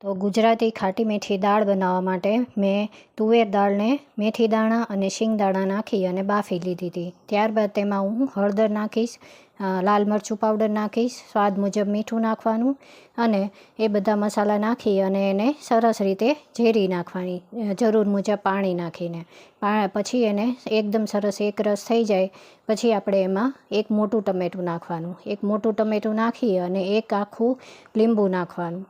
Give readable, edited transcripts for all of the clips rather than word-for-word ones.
તો ગુજરાતી ખાટી મીઠી દાળ બનાવવા માટે મેં તુવેર દાળને મેથી દાણા અને શિંગદાણા નાખી અને બાફી લીધી હતી. ત્યારબાદ તેમાં હું હળદર નાખીશ, લાલ મરચું પાવડર નાખીશ, સ્વાદ મુજબ મીઠું નાખવાનું અને એ બધા મસાલા નાખી અને એને સરસ રીતે ઝેરી નાખવાની, જરૂર મુજબ પાણી નાખીને. પછી એને એકદમ સરસ એક રસ થઈ જાય પછી આપણે એમાં એક મોટું ટમેટું નાખવાનું. એક મોટું ટમેટું નાખી અને એક આખું લીંબુ નાખવાનું.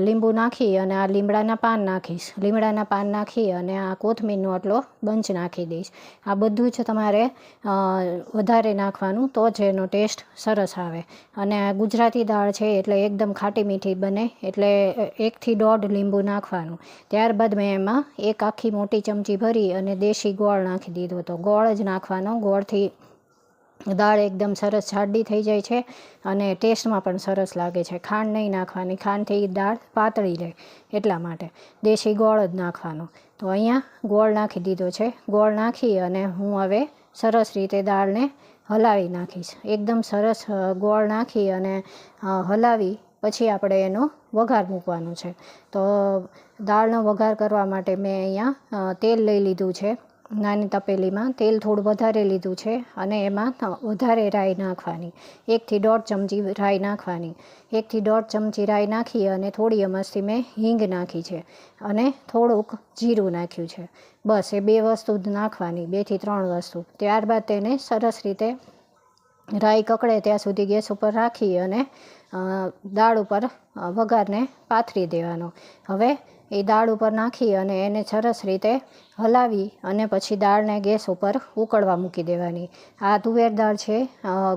લીંબુ નાખી અને આ લીમડાના પાન નાખીશ. લીમડાના પાન નાખી અને આ કોથમીરનો આટલો બંચ નાખી દઈશ. આ બધું જ તમારે વધારે નાખવાનું તો જ એનો ટેસ્ટ સરસ આવે. અને આ ગુજરાતી દાળ છે એટલે એકદમ ખાટી મીઠી બને, એટલે 1 થી 1.5 લીંબુ નાખવાનું. ત્યારબાદ મેં એમાં એક આખી મોટી ચમચી ભરી અને દેશી ગોળ નાખી દીધો હતો. ગોળ જ નાખવાનો. ગોળથી દાળ એકદમ સરસ જાડી થઈ જાય છે અને ટેસ્ટમાં પણ સરસ લાગે છે. ખાંડ નહીં નાખવાની, ખાંડથી દાળ પાતળી રહે એટલા માટે દેશી ગોળ જ નાખવાનો. તો અહીંયા ગોળ નાખી દીધો છે. ગોળ નાખી અને હું હવે સરસ રીતે દાળને હલાવી નાખીશ. એકદમ સરસ ગોળ નાખી અને હલાવી પછી આપણે એનો વઘાર મૂકવાનો છે. તો દાળનો વઘાર કરવા માટે મેં અહીંયા તેલ લઈ લીધું છે. નાની તપેલીમાં તેલ થોડું વધારે લીધું છે અને એમાં વધારે રાઈ નાખવાની. 1 થી 1.5 ચમચી રાઈ નાખવાની. 1 થી 1.5 ચમચી રાઈ નાખી અને થોડી અમસ્તી મેં હિંગ નાખી છે અને થોડુંક જીરું નાખ્યું છે. બસ એ 2 વસ્તુ જ નાખવાની, 2 થી 3 વસ્તુ. ત્યારબાદ તેને સરસ રીતે રાઈ કકડે ત્યાં સુધી ગેસ ઉપર રાખી અને દાળ ઉપર વઘારને પાથરી દેવાનો. હવે એ દાળ ઉપર નાખી અને એને સરસ રીતે હલાવી અને પછી દાળને ગેસ ઉપર ઉકળવા મૂકી દેવાની. આ તુવેર દાળ છે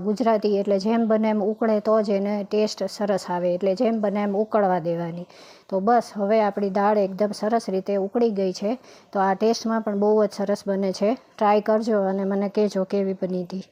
ગુજરાતી, એટલે જેમ બને એમ ઉકળે તો જ એને ટેસ્ટ સરસ આવે, એટલે જેમ બને એમ ઉકળવા દેવાની. તો બસ હવે આપણી દાળ એકદમ સરસ રીતે ઉકળી ગઈ છે. તો આ ટેસ્ટમાં પણ બહુ જ સરસ બને છે. ટ્રાય કરજો અને મને કહેજો કેવી બની હતી.